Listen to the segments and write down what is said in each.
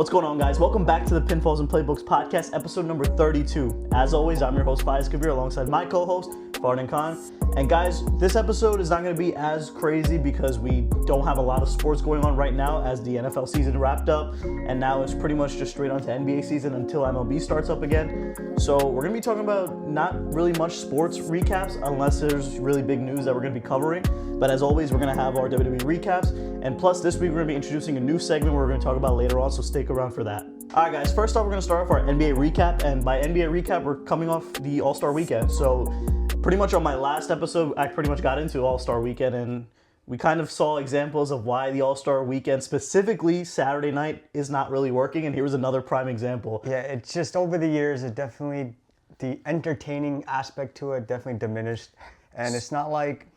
What's going on, guys? Welcome back to the Pinfalls and Playbooks podcast, episode number 32. As always, I'm your host, Faiz Kabir, alongside my co-host, Fardan Khan. And guys, this episode is not going to be as crazy because we don't have a lot of sports going on right now as the NFL season wrapped up. And now it's pretty much just straight on to NBA season until MLB starts up again. So we're going to be talking about not really much sports recaps unless there's really big news that we're going to be covering. But as always, we're going to have our WWE recaps. And plus, this week we're going to be introducing a new segment we're going to talk about later on, so stick around for that. All right, guys, first off, we're going to start off our NBA recap. And by NBA recap, we're coming off the All-Star Weekend. So pretty much on my last episode, I pretty much got into All-Star Weekend, and we kind of saw examples of why the All-Star Weekend, specifically Saturday night, is not really working. And here was another prime example. Yeah, it's just over the years, it definitely, the entertaining aspect to it definitely diminished. And it's not like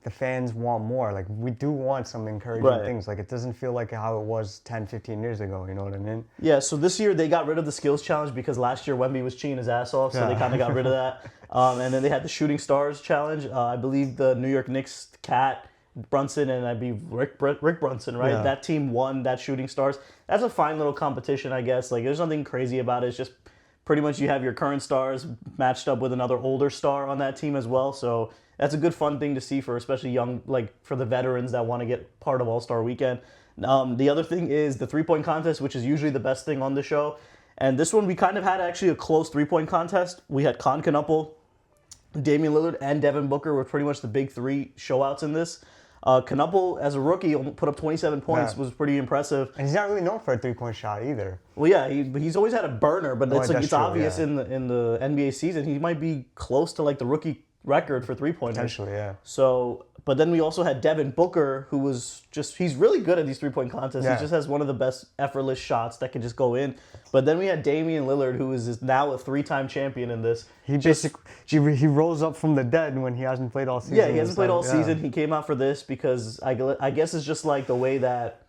the fans want more. Like, we do want some encouraging things. Like, it doesn't feel like how it was 10, 15 years ago, you know what I mean? Yeah, so this year they got rid of the skills challenge because last year Wemby was cheating his ass off, so they kind of got rid of that. And then they had the shooting stars challenge. I believe the New York Knicks Cat Brunson and I believe Rick Brunson, right? Yeah. That team won that shooting stars. That's a fine little competition, I guess. Like, there's nothing crazy about it. It's just pretty much you have your current stars matched up with another older star on that team as well. So that's a good fun thing to see for especially young, like for the veterans that want to get part of All-Star Weekend. The other thing is the three-point contest, which is usually the best thing on the show. And this one we kind of had actually a close three-point contest. We had Con Knuppel, Damian Lillard, and Devin Booker were pretty much the big three showouts in this. Knuppel, as a rookie, put up 27 points, was pretty impressive. And he's not really known for a three-point shot either. Well, yeah, he's always had a burner, but it's true, obvious in the NBA season. He might be close to like the rookie record for three-pointers. Potentially, yeah. So, but then we also had Devin Booker, who was he's really good at these three-point contests. Yeah. He just has one of the best effortless shots that can just go in. But then we had Damian Lillard, who is now a three-time champion in this. He rose up from the dead when he hasn't played all season. Yeah, he hasn't played all season. He came out for this because I guess it's just like the way that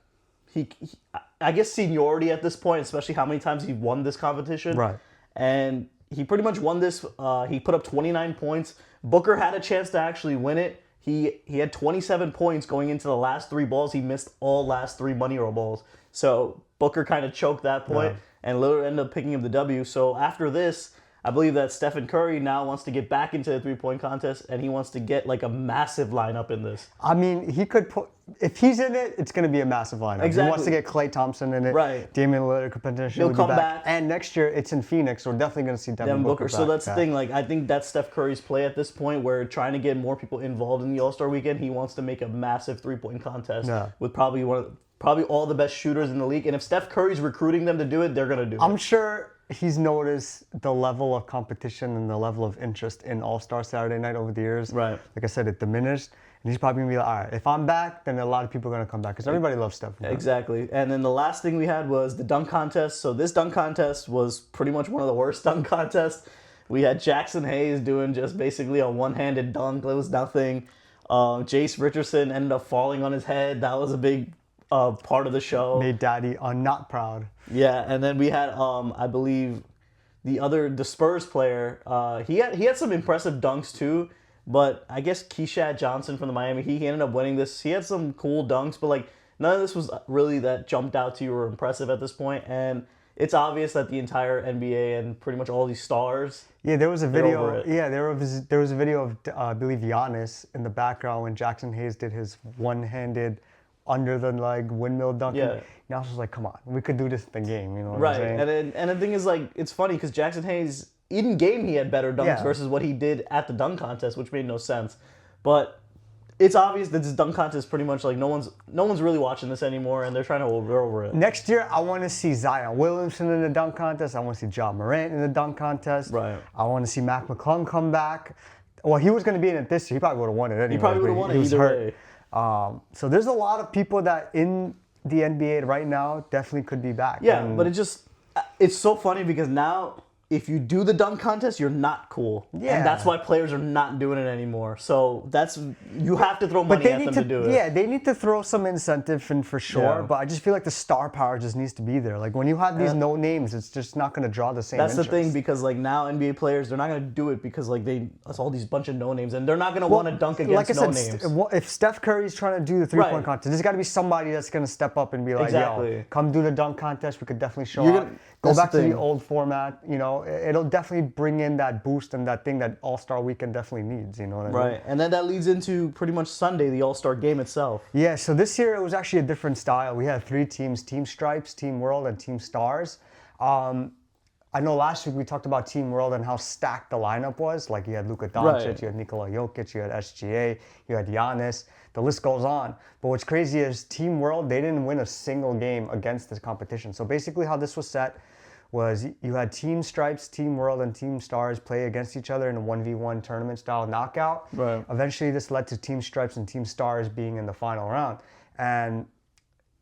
I guess seniority at this point, especially how many times he won this competition. Right. And he pretty much won this. He put up 29 points. Booker had a chance to actually win it. He had 27 points going into the last three balls. He missed all last three money roll balls. So Booker kind of choked that point, and Lillard ended up picking up the W. So after this, I believe that Stephen Curry now wants to get back into the three-point contest, and he wants to get like a massive lineup in this. I mean, he could put, if he's in it, it's going to be a massive lineup. Exactly. He wants to get Klay Thompson in it. Right. Damian Lillard could potentially He'll come back. And next year, it's in Phoenix, so we're definitely going to see Devin Booker back. So that's the thing. Like, I think that's Steph Curry's play at this point, where trying to get more people involved in the All-Star Weekend. He wants to make a massive three-point contest with probably all the best shooters in the league. And if Steph Curry's recruiting them to do it, they're going to do it. I'm sure he's noticed the level of competition and the level of interest in All-Star Saturday night over the years. Right. Like I said, it diminished. And he's probably going to be like, all right, if I'm back, then a lot of people are going to come back because everybody loves Steph. Exactly. And then the last thing we had was the dunk contest. So this dunk contest was pretty much one of the worst dunk contests. We had Jackson Hayes doing just basically a one-handed dunk. It was nothing. Jace Richardson ended up falling on his head. That was a big part of the show. Made Daddy not proud. Yeah, and then we had, I believe, the Spurs player. He had some impressive dunks too, but I guess Keyshawn Johnson from the Miami Heat, he ended up winning this. He had some cool dunks, but like none of this was really that jumped out to you or impressive at this point. And it's obvious that the entire NBA and pretty much all these stars. Yeah, there was a video. Yeah, there was a video of I believe Giannis in the background when Jackson Hayes did his one-handed under the leg windmill dunk. Yeah. Now I was like, come on, we could do this in the game, you know what I'm saying? Right, and the thing is, like, it's funny because Jackson Hayes, in game, he had better dunks versus what he did at the dunk contest, which made no sense. But it's obvious that this dunk contest is pretty much like no one's really watching this anymore, and they're trying to over it. Next year, I want to see Zion Williamson in the dunk contest. I want to see John Morant in the dunk contest. Right. I want to see Mac McClung come back. Well, he was going to be in it this year. He probably would have won it anyway. He probably would have won it either way. So there's a lot of people that in the NBA right now definitely could be back. Yeah, but it's so funny because now if you do the dunk contest, you're not cool. Yeah. And that's why players are not doing it anymore. So you have to throw money at them to do it. Yeah, they need to throw some incentive in for sure. Yeah. But I just feel like the star power just needs to be there. Like when you have these no names, it's just not going to draw the same. That's interest. the thing, because like now NBA players, they're not going to do it because like it's all these bunch of no names, and they're not going to want to dunk against like I said, names. If Steph Curry's trying to do the 3-point contest, there's got to be somebody that's going to step up and be like, yo, come do the dunk contest. We could definitely show up. Go back to the old format. You know, it'll definitely bring in that boost and that thing that All-Star Weekend definitely needs. You know what I mean? Right, and then that leads into pretty much Sunday, the All-Star game itself. Yeah, so this year it was actually a different style. We had 3 teams: Team Stripes, Team World, and Team Stars. I know last week we talked about Team World and how stacked the lineup was. Like you had Luka Doncic, you had Nikola Jokic, you had SGA, you had Giannis. The list goes on. But what's crazy is Team World, they didn't win a single game against this competition. So basically how this was set was you had Team Stripes, Team World, and Team Stars play against each other in a 1v1 tournament-style knockout. Right. Eventually, this led to Team Stripes and Team Stars being in the final round. And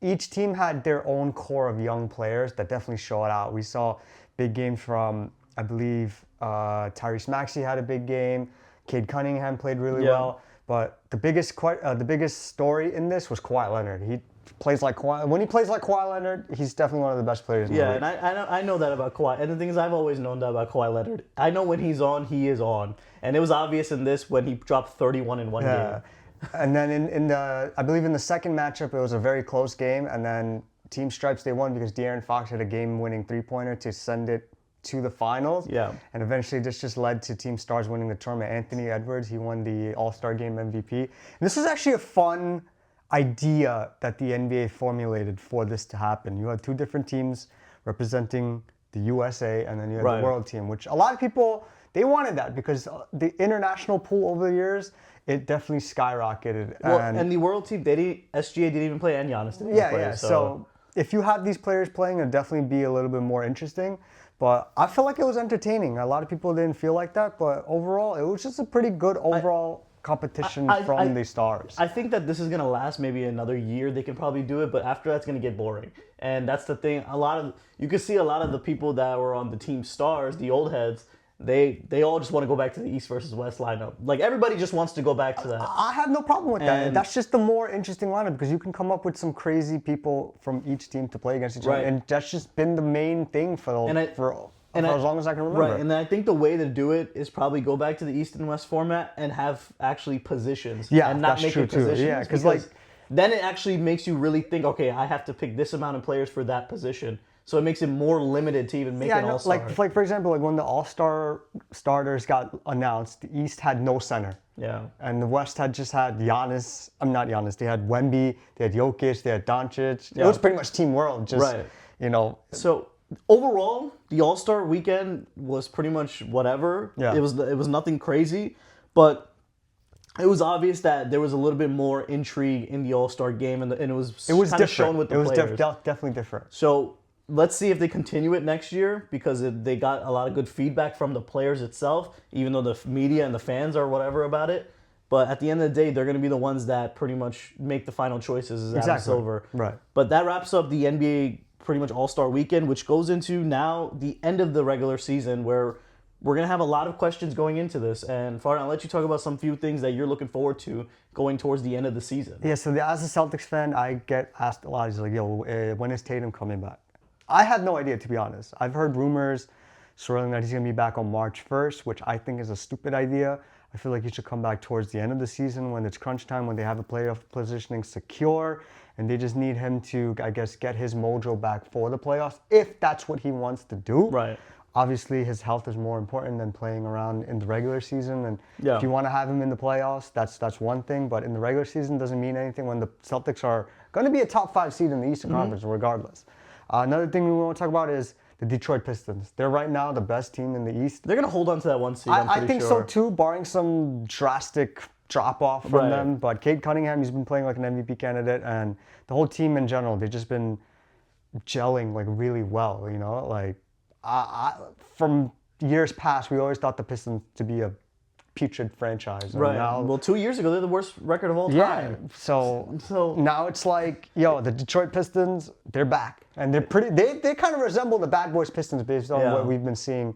each team had their own core of young players that definitely showed out. We saw big games from, I believe, Tyrese Maxey had a big game. Cade Cunningham played really well. But the biggest story in this was Kawhi Leonard. He plays like Kawhi. When he plays like Kawhi Leonard, he's definitely one of the best players in the league. And I know that about Kawhi. And the thing is, I've always known that about Kawhi Leonard. I know when he's on, he is on. And it was obvious in this when he dropped 31 in one game. And then I believe in the second matchup, it was a very close game. And then Team Stripes, they won because De'Aaron Fox had a game-winning three-pointer to send it to the finals. Yeah. And eventually this just led to Team Stars winning the tournament. Anthony Edwards, he won the All-Star Game MVP. And this was actually a fun idea that the NBA formulated for this to happen. You had 2 different teams representing the USA, and then you had the world team, which a lot of people, they wanted that because the international pool over the years, it definitely skyrocketed. Well, and the world team, SGA didn't even play, and Giannis didn't even play. So if you have these players playing, it'll definitely be a little bit more interesting. But I feel like it was entertaining. A lot of people didn't feel like that, but overall, it was just a pretty good overall competition from the Stars. I think that this is going to last maybe another year. They can probably do it, but after that's going to get boring. And that's the thing. You can see a lot of the people that were on the Team Stars, the old heads, they all just want to go back to the East versus West lineup. Like, everybody just wants to go back to that. I have no problem with that. That's just the more interesting lineup because you can come up with some crazy people from each team to play against each other. And that's just been the main thing for as long as I can remember. Right, and then I think the way to do it is probably go back to the East and West format and have actually positions. Yeah, and not that's make true it positions. Too. Yeah, because then it actually makes you really think, okay, I have to pick this amount of players for that position. So it makes it more limited to even make an All-Star. Like for example, like when the All-Star starters got announced, the East had no center. Yeah. And the West had just had Giannis. Not Giannis. They had Wemby. They had Jokic. They had Doncic. Yeah. It was pretty much Team World. Just So overall, the All-Star weekend was pretty much whatever. Yeah. It was nothing crazy, but it was obvious that there was a little bit more intrigue in the All-Star game, and it was kind of shown with the players. It was definitely different. So let's see if they continue it next year because they got a lot of good feedback from the players itself, even though the media and the fans are whatever about it. But at the end of the day, they're going to be the ones that pretty much make the final choices as Adam Silver. Right. But that wraps up the NBA pretty much All-Star weekend, which goes into now the end of the regular season where we're going to have a lot of questions going into this. And Farhan, I'll let you talk about some few things that you're looking forward to going towards the end of the season. Yeah, so as a Celtics fan, I get asked a lot. He's like, yo, when is Tatum coming back? I had no idea, to be honest. I've heard rumors swirling that he's going to be back on March 1st, which I think is a stupid idea. I feel like he should come back towards the end of the season when it's crunch time, when they have a playoff positioning secure, and they just need him to, I guess, get his mojo back for the playoffs, if that's what he wants to do. Right. Obviously, his health is more important than playing around in the regular season. And if you want to have him in the playoffs, that's one thing. But in the regular season, doesn't mean anything when the Celtics are going to be a top 5 seed in the Eastern Conference, regardless. Another thing we want to talk about is the Detroit Pistons. They're right now the best team in the East. They're going to hold on to that 1 seed, I think so too, barring some drastic drop-off from them. But Cade Cunningham, he's been playing like an MVP candidate. And the whole team in general, they've just been gelling like really well, you know? Like, from years past, we always thought the Pistons to be a putrid franchise. And now, well, 2 years ago, they're the worst record of all time. Yeah. So now it's like, the Detroit Pistons, they're back. And they're pretty, they kind of resemble the Bad Boys Pistons based on what we've been seeing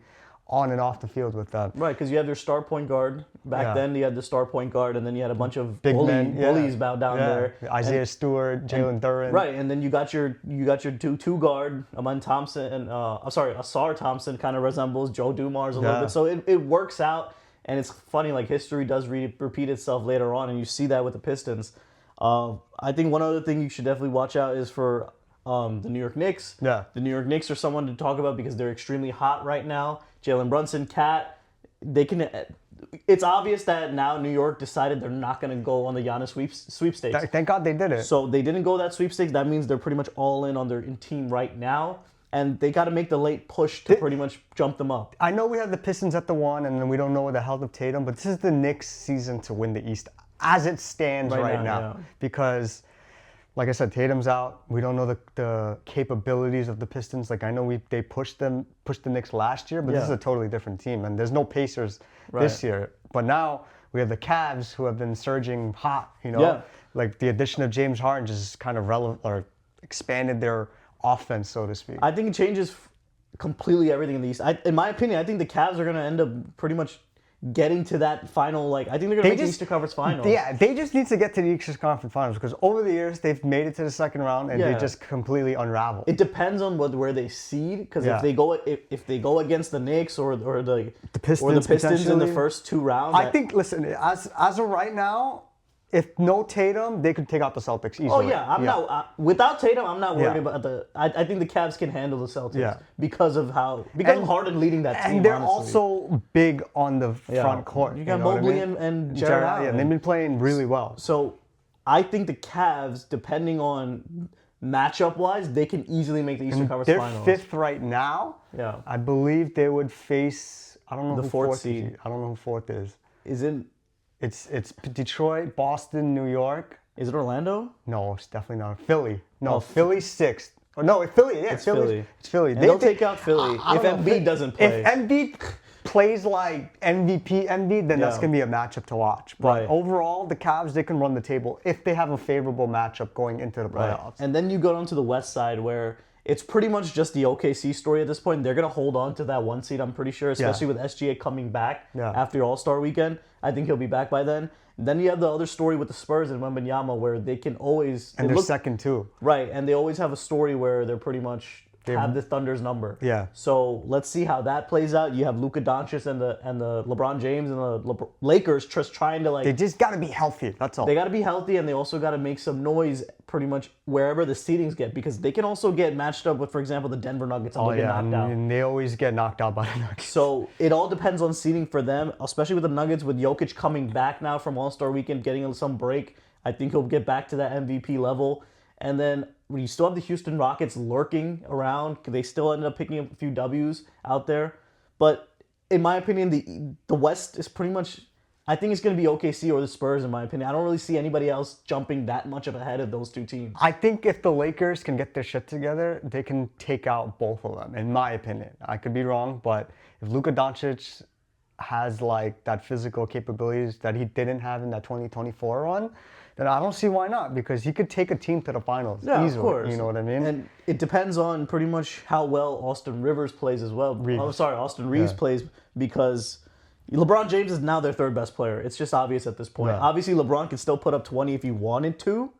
on and off the field with them. Right, because you have your star point guard. Back then, you had the star point guard, and then you had a bunch of bullies down there. Isaiah Stewart, Jalen Duren. Right, and then you got your two guard, Aman Thompson, and Asar Thompson kind of resembles Joe Dumars a little bit. So it works out, and it's funny, like history does repeat itself later on, and you see that with the Pistons. I think one other thing you should definitely watch out is for the New York Knicks. Yeah. The New York Knicks are someone to talk about because they're extremely hot right now. Jalen Brunson, Cat, they can. It's obvious that now New York decided they're not going to go on the Giannis sweepstakes. Thank God they did it. So they didn't go that sweepstakes. That means they're pretty much all in on their team right now. And they got to make the late push to pretty much jump them up. I know we have the Pistons at the 1, and then we don't know the health of Tatum, but this is the Knicks' season to win the East as it stands right now. Yeah. Because, like I said, Tatum's out. We don't know the capabilities of the Pistons. Like, I know they pushed the Knicks last year, but this is a totally different team. And there's no Pacers this year. But now we have the Cavs, who have been surging hot, you know? Yeah. Like, the addition of James Harden just kind of expanded their offense, so to speak. I think it changes completely everything in the East. In my opinion, I think the Cavs are going to end up pretty much getting to that final, I think they're going to make the Eastern Conference Finals. Yeah, they just need to get to the Eastern Conference Finals because over the years, they've made it to the second round and they just completely unravel. It depends on where they seed, because if they go against the Knicks or the Pistons in the first 2 rounds. I think, listen, as of right now, if no Tatum, they could take out the Celtics easily. Oh yeah, I'm not without Tatum. I'm not worried about I think the Cavs can handle the Celtics because of Harden leading that team. And they're honestly. also big on the front court. You got Mobley and Jared Allen. Yeah, they've been playing really well. So I think the Cavs, depending on matchup wise, they can easily make the Eastern Conference Finals. They're 5th right now. Yeah, I believe they would face. I don't know the who 4th fourth seed. I don't know who 4th is. Isn't It's Detroit, Boston, New York. Is it Orlando? No, it's definitely not. Philly. No, Philly's 6th. Oh, no, it's Philly. Yeah, it's Philly. It's Philly. They'll take out Philly if Embiid doesn't play. If Embiid plays like MVP Embiid, then that's going to be a matchup to watch. But overall, the Cavs, they can run the table if they have a favorable matchup going into the playoffs. Right. And then you go down to the West side where it's pretty much just the OKC story at this point. They're going to hold on to that 1 seed, I'm pretty sure, especially with SGA coming back after All-Star weekend. I think he'll be back by then. Then you have the other story with the Spurs and Wembanyama where they can always... And they're second too. Right, and they always have a story where they're pretty much have the Thunder's number. Yeah. So let's see how that plays out. You have Luka Doncic and the LeBron James and the Lakers just trying to They just got to be healthy, that's all. They got to be healthy, and they also got to make some noise pretty much wherever the seedings get, because they can also get matched up with, for example, the Denver Nuggets and get knocked out. And they always get knocked out by the Nuggets. So it all depends on seeding for them, especially with the Nuggets, with Jokic coming back now from All-Star Weekend, getting some break. I think he'll get back to that MVP level. And then you still have the Houston Rockets lurking around. They still ended up picking up a few W's out there. But in my opinion, the West is pretty much... I think it's going to be OKC or the Spurs, in my opinion. I don't really see anybody else jumping that much ahead of those two teams. I think if the Lakers can get their shit together, they can take out both of them, in my opinion. I could be wrong, but if Luka Doncic has that physical capabilities that he didn't have in that 2024 run, then I don't see why not, because he could take a team to the finals easily. Of course. You know what I mean? And it depends on pretty much how well Austin Rivers plays as well. Austin Reeves plays, because LeBron James is now their 3rd best player. It's just obvious at this point. Yeah. Obviously, LeBron can still put up 20 if he wanted to,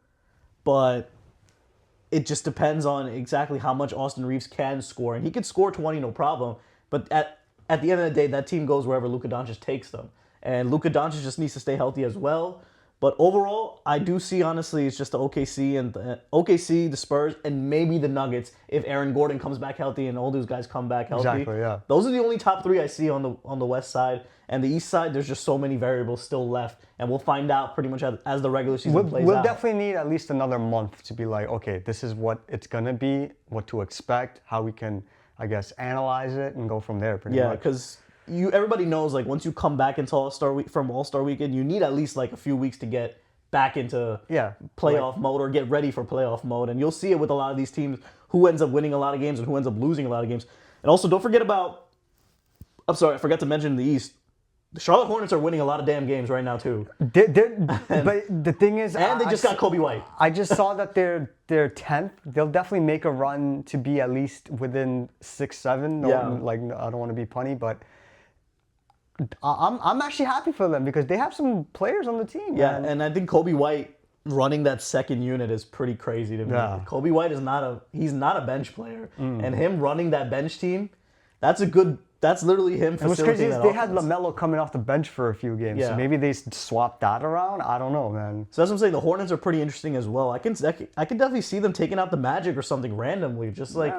but it just depends on exactly how much Austin Reeves can score. And he could score 20, no problem. But at the end of the day, that team goes wherever Luka Doncic takes them. And Luka Doncic just needs to stay healthy as well. But overall, I do see, honestly, it's just the OKC, the Spurs, and maybe the Nuggets if Aaron Gordon comes back healthy and all those guys come back healthy. Exactly, yeah. Those are the only top 3 I see on the West side. And the East side, there's just so many variables still left. And we'll find out pretty much as the regular season plays out. We'll definitely need at least another month to be like, okay, this is what it's going to be, what to expect, how we can, I guess, analyze it and go from there pretty much. Yeah, because... everybody knows, once you come back into from All-Star Weekend, you need at least a few weeks to get back into playoff mode or get ready for playoff mode. And you'll see it with a lot of these teams, who ends up winning a lot of games and who ends up losing a lot of games. And also, don't forget about... I'm sorry, I forgot to mention the East. The Charlotte Hornets are winning a lot of damn games right now, too. But the thing is... And they just got Kobe White. I just saw that they're 10th. They'll definitely make a run to be at least within 6-7. I don't want to be punny, but... I'm actually happy for them because they have some players on the team. Yeah, man. and I think Kobe White running that second unit is pretty crazy to me. Yeah. Kobe White is not a bench player, and him running that bench team, that's literally him And what's facilitating crazy is that they had offense. LaMelo coming off the bench for a few games. Yeah. So maybe they swapped that around. I don't know, man. So that's what I'm saying. The Hornets are pretty interesting as well. I can definitely see them taking out the Magic or something randomly, just like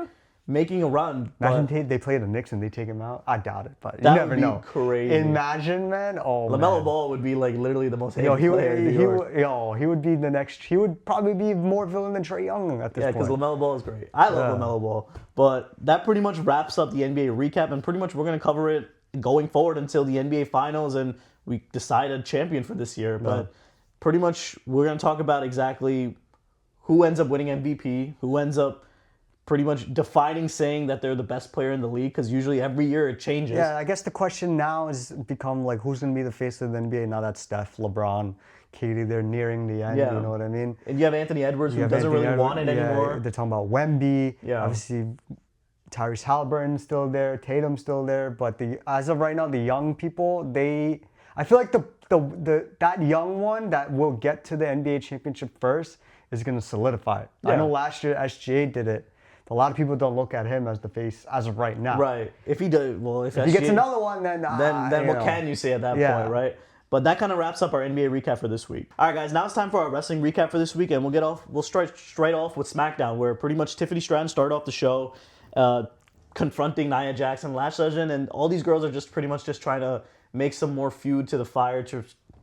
making a run. Imagine they play the Knicks and they take him out. I doubt it, but you That never would be know. crazy. Imagine, man. Oh, LaMelo man. Ball would be like literally the most hated Yo, player in New York. he would be the next. He would probably be more villain than Trae Young at this Yeah, point. because LaMelo Ball is great. I love LaMelo Ball. But that pretty much wraps up the NBA recap, and pretty much we're going to cover it going forward until the NBA Finals and we decide a champion for this year. But pretty much we're going to talk about exactly who ends up winning MVP, who ends up pretty much defining saying that they're the best player in the league, because usually every year it changes. Yeah, I guess the question now has become like, who's going to be the face of the NBA now that Steph, LeBron, KD, they're nearing the end, Yeah. you know what I mean? And you have Anthony Edwards, who doesn't really want it anymore. They're talking about Wemby. Yeah. Obviously, Tyrese Halliburton's still there, Tatum's still there, but as of right now, the young people, I feel like that young one that will get to the NBA championship first is going to solidify it. Yeah. I know last year SGA did it. A lot of people don't look at him as the face as of right now. Right. If he does, well, if He gets another one, then what can you say at that point, right? But that kind of wraps up our NBA recap for this week. All right, guys, now it's time for our wrestling recap for this week, and we'll start straight off with SmackDown, where pretty much Tiffany Stratton started off the show confronting Nia Jax and Lash Legend, and all these girls are just pretty much just trying to make some more feud to the fire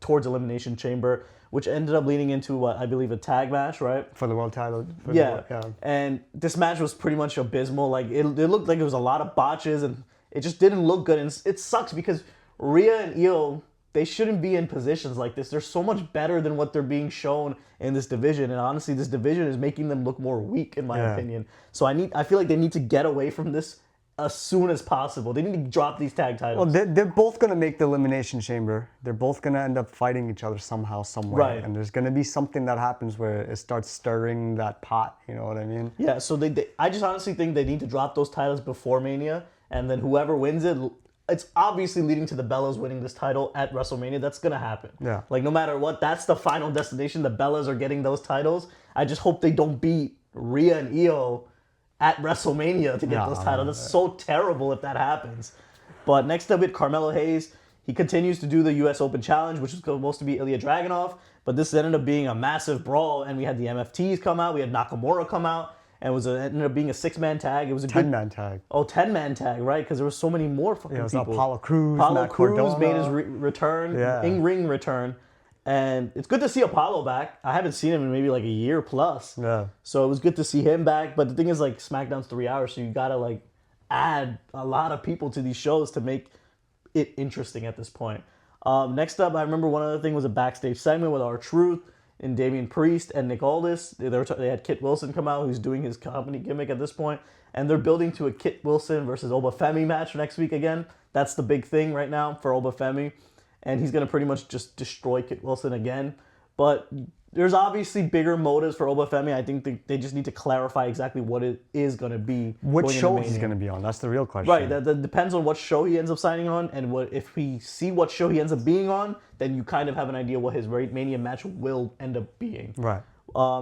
towards Elimination Chamber, which ended up leading into what I believe a tag match, right? For the world title. Yeah. And this match was pretty much abysmal. Like it looked like it was a lot of botches, and it just didn't look good. And it sucks because Rhea and Io, they shouldn't be in positions like this. They're so much better than what they're being shown in this division. And honestly, this division is making them look more weak, in my opinion. So I feel like they need to get away from this as soon as possible. They need to drop these tag titles. Well, they're both going to make the Elimination Chamber. They're both going to end up fighting each other somehow, somewhere. Right. And there's going to be something that happens where it starts stirring that pot. You know what I mean? Yeah, so I just honestly think they need to drop those titles before Mania, and then whoever wins it, it's obviously leading to the Bellas winning this title at WrestleMania. That's going to happen. Yeah. Like, no matter what, that's the final destination. The Bellas are getting those titles. I just hope they don't beat Rhea and Io at WrestleMania to get those titles. That's so terrible if that happens. But next up with Carmelo Hayes, he continues to do the U.S. Open Challenge, which is supposed to be Ilya Dragunov, but this ended up being a massive brawl, and we had the MFTs come out, we had Nakamura come out, and it ended up being a 6-man tag. It was a 10-man tag. Oh, 10-man tag, right? Because there was so many more fucking Yeah, it was people. Apollo Crews, Apollo Matt Crews Cardona. made his return, in-ring return. And it's good to see Apollo back. I haven't seen him in maybe like a year plus. Yeah. So it was good to see him back. But the thing is, like, SmackDown's 3 hours, so you gotta like add a lot of people to these shows to make it interesting at this point. Next up, I remember one other thing was a backstage segment with R-Truth and Damian Priest and Nick Aldis. They had Kit Wilson come out, who's doing his comedy gimmick at this point, and they're building to a Kit Wilson versus Obafemi match next week again. That's the big thing right now for Obafemi, and he's gonna pretty much just destroy Kit Wilson again. But there's obviously bigger motives for Obafemi. I think they just need to clarify exactly what it is going to be. What going show into he's Mania. going to be on? That's the real question. Right, that depends on what show he ends up signing on, and if we see what show he ends up being on, then you kind of have an idea what his Mania match will end up being. Right.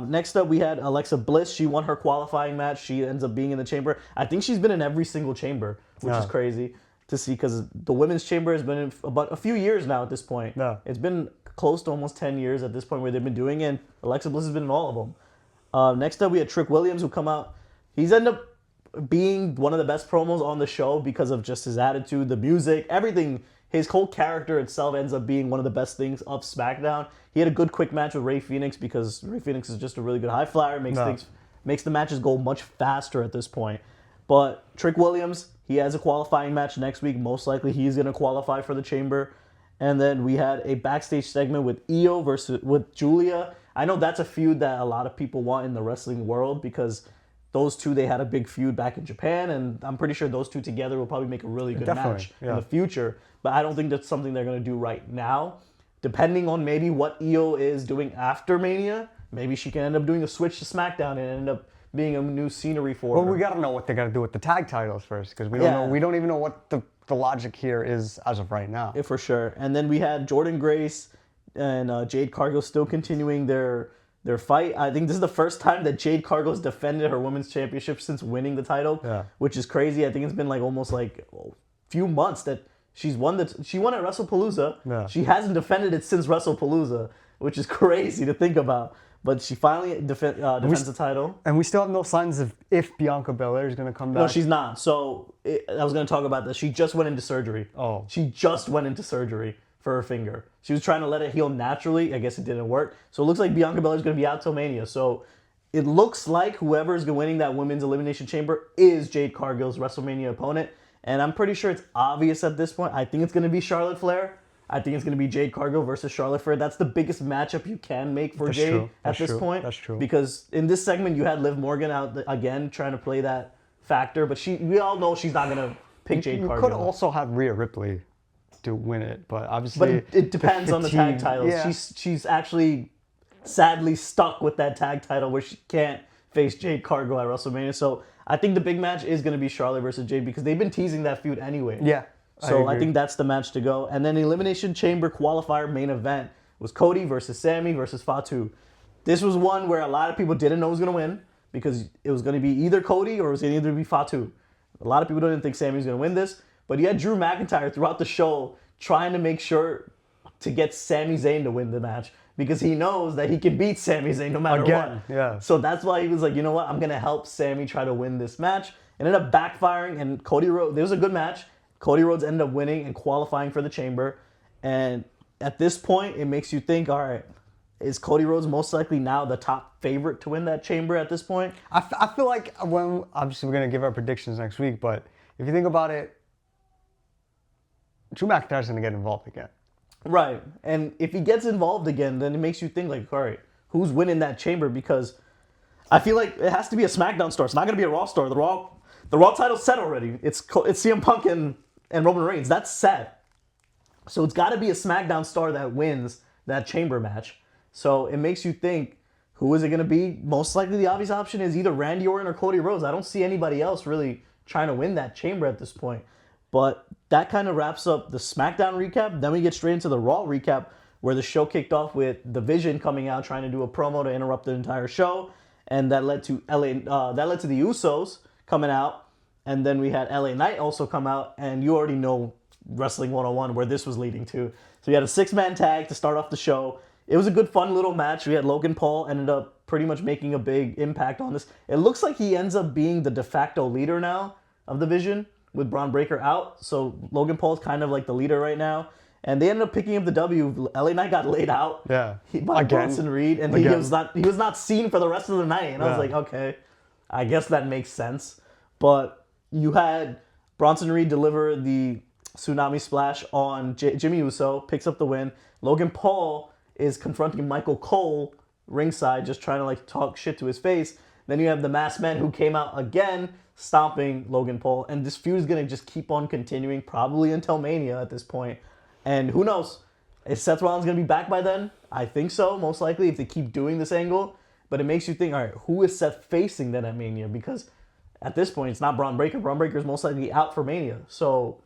Next up, we had Alexa Bliss. She won her qualifying match. She ends up being in the chamber. I think she's been in every single chamber, which is crazy to see, because the women's chamber has been in about a few years now at this point. Yeah. It's been close to almost 10 years at this point where they've been doing it, and Alexa Bliss has been in all of them. Next up, we had Trick Williams, who come out. He's ended up being one of the best promos on the show because of just his attitude, the music, everything. His whole character itself ends up being one of the best things of SmackDown. He had a good quick match with Rey Fenix because Rey Fenix is just a really good high flyer, makes the matches go much faster at this point. But Trick Williams, he has a qualifying match next week. Most likely he's going to qualify for the chamber. And then we had a backstage segment with Io with Julia. I know that's a feud that a lot of people want in the wrestling world because those two, they had a big feud back in Japan, and I'm pretty sure those two together will probably make a really good match in the future. But I don't think that's something they're going to do right now. Depending on maybe what Io is doing after Mania, maybe she can end up doing a switch to SmackDown and end up being a new scenery for her. Well, we got to know what they got to do with the tag titles first, because we don't know. We don't even know what the the logic here is as of right now. Yeah, for sure. And then we had Jordynne Grace and Jade Cargill still continuing their fight. I think this is the first time that Jade Cargill's defended her women's championship since winning the title, which is crazy. I think it's been like almost like a few months that she won at WrestlePalooza. Yeah. She hasn't defended it since WrestlePalooza, which is crazy to think about. But she finally defends the title. And we still have no signs of if Bianca Belair is going to come back. No, she's not. So I was going to talk about this. She just went into surgery. Oh. She just went into surgery for her finger. She was trying to let it heal naturally. I guess it didn't work. So it looks like Bianca Belair is going to be out till Mania. So it looks like whoever's winning that women's Elimination Chamber is Jade Cargill's WrestleMania opponent. And I'm pretty sure it's obvious at this point. I think it's going to be Charlotte Flair. I think it's going to be Jade Cargill versus Charlotte Flair. That's the biggest matchup you can make for Jade at this point. That's true. Because in this segment, you had Liv Morgan out again trying to play that factor. But we all know she's not going to pick Jade Cargill. You could also have Rhea Ripley to win it. But obviously... But it depends on the tag titles. Yeah. She's actually sadly stuck with that tag title where she can't face Jade Cargill at WrestleMania. So I think the big match is going to be Charlotte versus Jade because they've been teasing that feud anyway. Yeah. So I think that's the match to go. And then the Elimination Chamber qualifier main event was Cody versus Sami versus Fatu. This was one where a lot of people didn't know who was going to win because it was going to be either Cody or it was going to either be Fatu. A lot of people didn't think Sami was going to win this, but you had Drew McIntyre throughout the show trying to make sure to get Sami Zayn to win the match because he knows that he can beat Sami Zayn no matter what. Yeah. So that's why he was like, you know what, I'm going to help Sami try to win this match. It ended up backfiring, and Cody Rhodes, it was a good match. Cody Rhodes ended up winning and qualifying for the Chamber. And at this point, it makes you think, all right, is Cody Rhodes most likely now the top favorite to win that Chamber at this point? I feel like obviously we're going to give our predictions next week, but if you think about it, Drew McIntyre's going to get involved again. Right. And if he gets involved again, then it makes you think like, all right, who's winning that Chamber? Because I feel like it has to be a SmackDown star. It's not going to be a Raw star. The Raw title's set already. It's CM Punk and Roman Reigns. That's set. So it's got to be a SmackDown star that wins that Chamber match. So it makes you think, who is it going to be? Most likely the obvious option is either Randy Orton or Cody Rhodes. I don't see anybody else really trying to win that Chamber at this point. But that kind of wraps up the SmackDown recap. Then we get straight into the Raw recap, where the show kicked off with The Vision coming out trying to do a promo to interrupt the entire show, and that led to the Usos coming out. And then we had LA Knight also come out, and you already know Wrestling 101 where this was leading to. So you had a 6-man tag to start off the show. It was a good, fun little match. We had Logan Paul ended up pretty much making a big impact on this. It looks like he ends up being the de facto leader now of the Vision with Braun Breaker out. So Logan Paul's kind of like the leader right now. And they ended up picking up the W. LA Knight got laid out by Bronson Reed, and he was not seen for the rest of the night. And I was like, okay, I guess that makes sense. But you had Bronson Reed deliver the Tsunami Splash on Jimmy Uso, picks up the win. Logan Paul is confronting Michael Cole ringside, just trying to like talk shit to his face. Then you have the Masked Man who came out again, stomping Logan Paul. And this feud is going to just keep on continuing, probably until Mania at this point. And who knows? Is Seth Rollins going to be back by then? I think so, most likely, if they keep doing this angle. But it makes you think, all right, who is Seth facing then at Mania? Because at this point, it's not Braun Breaker. Braun Breaker is most likely out for Mania. So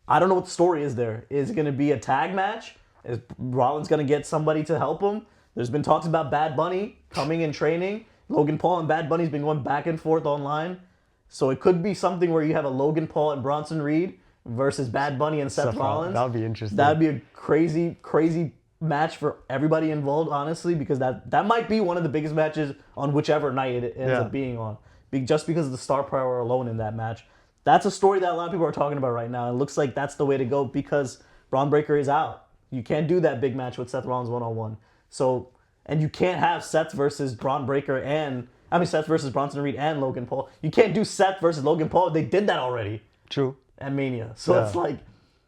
I don't know what the story is there. Is it going to be a tag match? Is Rollins going to get somebody to help him? There's been talks about Bad Bunny coming and training. Logan Paul and Bad Bunny's been going back and forth online. So it could be something where you have a Logan Paul and Bronson Reed versus Bad Bunny and Seth Rollins. That would be interesting. That would be a crazy, crazy match for everybody involved, honestly, because that might be one of the biggest matches on whichever night it ends up being on. Just because of the star power alone in that match. That's a story that a lot of people are talking about right now. It looks like that's the way to go because Braun Breaker is out. You can't do that big match with Seth Rollins one-on-one. So, and you can't have Seth versus Braun Breaker Seth versus Bronson Reed and Logan Paul. You can't do Seth versus Logan Paul. They did that already. True. At Mania. So it's like,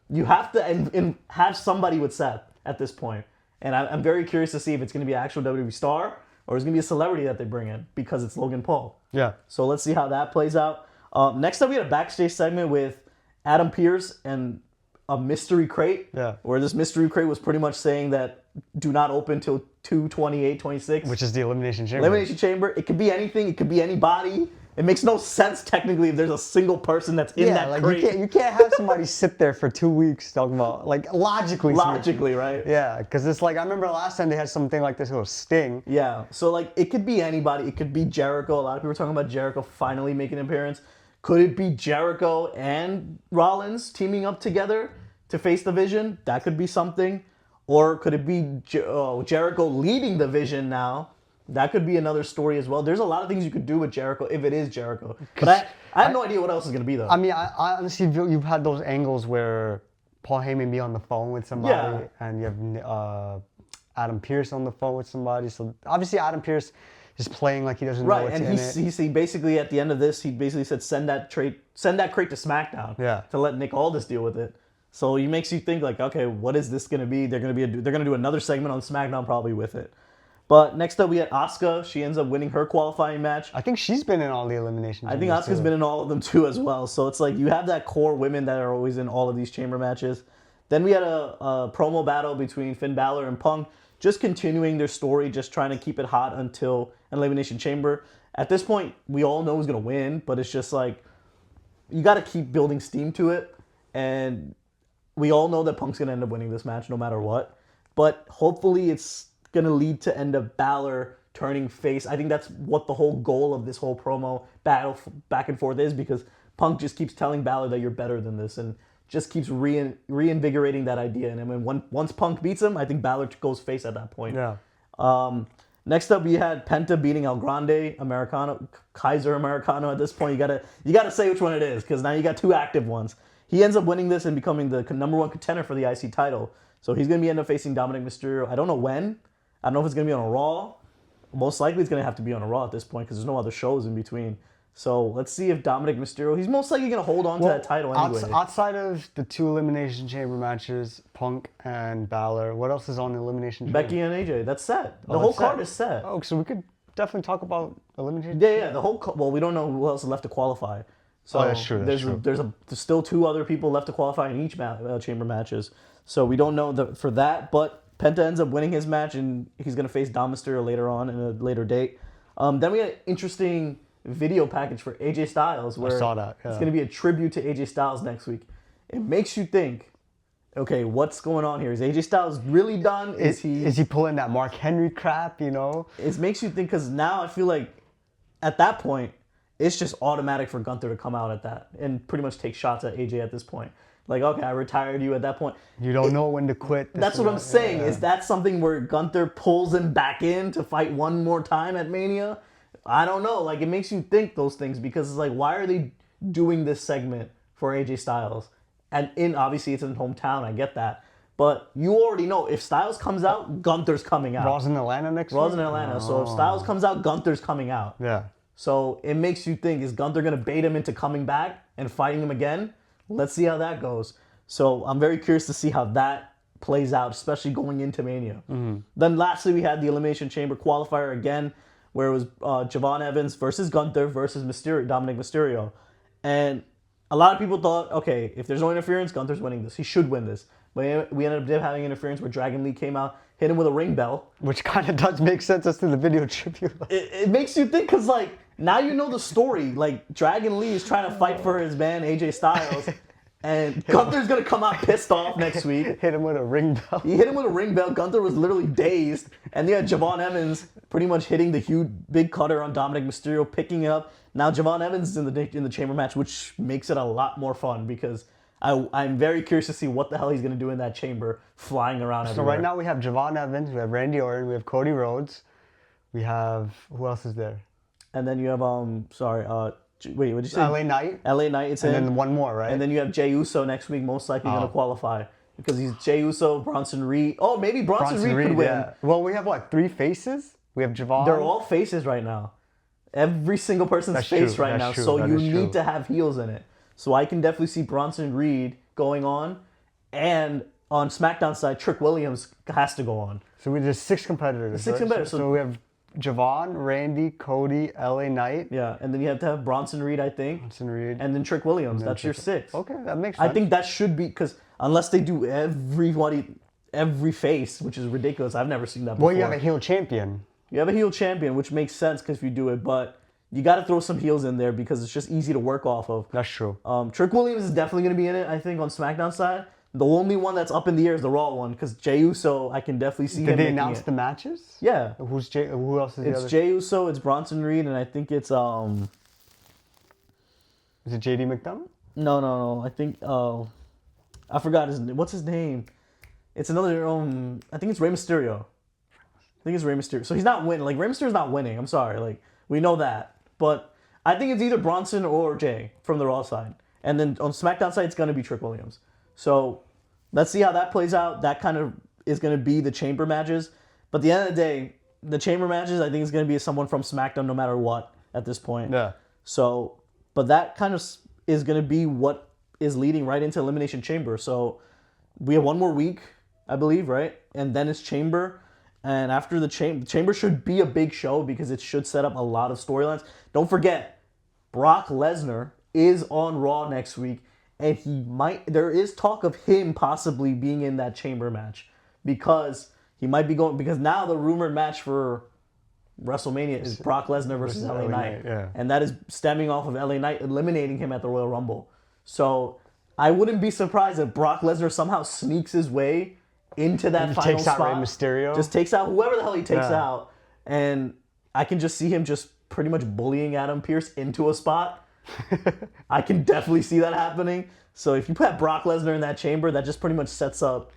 you have to and have somebody with Seth at this point. And I'm very curious to see if it's going to be an actual WWE star or it's going to be a celebrity that they bring in because it's Logan Paul. Yeah. So let's see how that plays out. Next up, we had a backstage segment with Adam Pearce and a mystery crate. Yeah. Where this mystery crate was pretty much saying that do not open till 2/28/26. Which is the Elimination Chamber. Elimination Chamber. It could be anything. It could be anybody. It makes no sense technically if there's a single person that's in that like crate. you can't have somebody sit there for 2 weeks talking about, like, logically. Logically, right? Yeah, because it's like, I remember last time they had something like this, it was Sting. Yeah, so like it could be anybody. It could be Jericho. A lot of people are talking about Jericho finally making an appearance. Could it be Jericho and Rollins teaming up together to face the Vision? That could be something. Or could it be Jericho leading the Vision now? That could be another story as well. There's a lot of things you could do with Jericho if it is Jericho. But I have no idea what else is going to be, though. I mean, I honestly feel you've had those angles where Paul Heyman be on the phone with somebody, and you have Adam Pearce on the phone with somebody. So obviously Adam Pearce is playing like he doesn't know what's in it. He basically at the end of this, he basically said send that crate to SmackDown to let Nick Aldis deal with it. So it makes you think like, okay, what is this going to be? They're going to do another segment on SmackDown probably with it. But next up we had Asuka. She ends up winning her qualifying match. I think she's been in all the Elimination Chambers. I think Asuka's been in all of them too as well. So it's like you have that core women that are always in all of these chamber matches. Then we had a promo battle between Finn Balor and Punk, just continuing their story, just trying to keep it hot until Elimination Chamber. At this point, we all know who's going to win, but it's just like, you got to keep building steam to it. And we all know that Punk's going to end up winning this match no matter what. But hopefully it's going to lead to end up Balor turning face. I think that's what the whole goal of this whole promo battle back and forth is, because Punk just keeps telling Balor that you're better than this and just keeps reinvigorating that idea. And I mean, once Punk beats him, I think Balor goes face at that point. Yeah. Next up, we had Penta beating El Grande Americano, Kaiser Americano. At this point, you gotta say which one it is, because now you got two active ones. He ends up winning this and becoming the number one contender for the IC title. So he's gonna end up facing Dominic Mysterio. I don't know when. I don't know if it's gonna be on a Raw. Most likely, it's gonna have to be on a Raw at this point because there's no other shows in between. So let's see if Dominic Mysterio, he's most likely going to hold on to that title anyway. Outside of the two Elimination Chamber matches, Punk and Balor, what else is on the Elimination Chamber? Becky and AJ, that's set. The whole card is set. Oh, so we could definitely talk about Elimination Chamber? Yeah, the whole well, we don't know who else is left to qualify. So that's true. There's still two other people left to qualify in each chamber matches. So we don't know for that, but Penta ends up winning his match, and he's going to face Dom Mysterio later on in a later date. Then we had an interesting video package for AJ Styles where I saw that. Yeah. It's going to be a tribute to AJ Styles next week. It makes you think, okay, what's going on here? Is AJ Styles really done? Is he pulling that Mark Henry crap, you know? It makes you think, because now I feel like at that point, it's just automatic for Gunther to come out at that and pretty much take shots at AJ at this point. Like, okay, I retired you at that point. You don't know when to quit. That's what I'm saying. Yeah. Is that something where Gunther pulls him back in to fight one more time at Mania? I don't know. Like, it makes you think those things, because it's like, why are they doing this segment for AJ Styles? And obviously it's in hometown, I get that. But you already know, if Styles comes out, Gunther's coming out. Raw's in Atlanta next week? Raw's in Atlanta. Oh. So if Styles comes out, Gunther's coming out. Yeah. So it makes you think, is Gunther going to bait him into coming back and fighting him again? Let's see how that goes. So I'm very curious to see how that plays out, especially going into Mania. Mm-hmm. Then lastly, we had the Elimination Chamber qualifier again, where it was Javon Evans versus Gunther versus Dominic Mysterio. And a lot of people thought, okay, if there's no interference, Gunther's winning this. He should win this. But we ended up having interference where Dragon Lee came out, hit him with a ring bell. Which kind of does make sense as to the video tribute. It makes you think, because, like, now you know the story. Like, Dragon Lee is trying to fight for his man, AJ Styles. And Gunther's going to come out pissed off next week. Hit him with a ring bell. He hit him with a ring bell. Gunther was literally dazed. And you had Javon Evans pretty much hitting the huge big cutter on Dominic Mysterio, picking it up. Now Javon Evans is in the chamber match, which makes it a lot more fun, because I'm very curious to see what the hell he's going to do in that chamber, flying around everywhere. So right now we have Javon Evans, we have Randy Orton, we have Cody Rhodes, we have, who else is there? And then you have, wait, what did you say? LA Knight. LA Knight, it's in. And then one more, right? And then you have Jey Uso next week, most likely going to qualify. Because he's Jey Uso, Bronson Reed. Oh, maybe Bronson Reed could win. Yeah. Well, we have, what, 3 faces? We have Javon. They're all faces right now. Every single person's face right now. So you need to have heels in it. So I can definitely see Bronson Reed going on. And on SmackDown side, Trick Williams has to go on. So there's 6 competitors. 6 competitors. So we have Javon, Randy, Cody, LA Knight. Yeah, and then you have to have Bronson Reed, I think. Bronson Reed. And then Trick Williams. That's your 6. Okay, that makes sense. I think that should be, because unless they do every face, which is ridiculous. I've never seen that before. Well, you have a heel champion. You have a heel champion, which makes sense because if you do it, but you got to throw some heels in there because it's just easy to work off of. That's true. Trick Williams is definitely going to be in it, I think, on SmackDown side. The only one that's up in the air is the Raw one because Jey Uso, I can definitely see him Did they making announce it. the matches? Yeah. Who else is the other? It's Jey Uso, it's Bronson Reed, and I think it's... Is it JD McDonough? No. I think... I forgot his name. What's his name? It's another... I think it's Rey Mysterio. I think it's Rey Mysterio. So he's not winning. Like, Rey Mysterio's not winning. I'm sorry. Like, we know that. But I think it's either Bronson or Jay from the Raw side. And then on SmackDown side, it's going to be Trick Williams. So let's see how that plays out. That kind of is going to be the chamber matches. But at the end of the day, the chamber matches, I think is going to be someone from SmackDown no matter what at this point. Yeah. So, but that kind of is going to be what is leading right into Elimination Chamber. So we have one more week, I believe, right? And then it's Chamber. And after the Chamber should be a big show because it should set up a lot of storylines. Don't forget, Brock Lesnar is on Raw next week. And there is talk of him possibly being in that Chamber match because he might be going, because now the rumored match for WrestleMania is Brock Lesnar versus LA Knight. Yeah. And that is stemming off of LA Knight eliminating him at the Royal Rumble. So I wouldn't be surprised if Brock Lesnar somehow sneaks his way into that final takes spot. out Rey Mysterio. Just takes out whoever the hell he takes out. And I can just see him just pretty much bullying Adam Pearce into a spot. I can definitely see that happening. So if you put Brock Lesnar in that chamber, that just pretty much sets up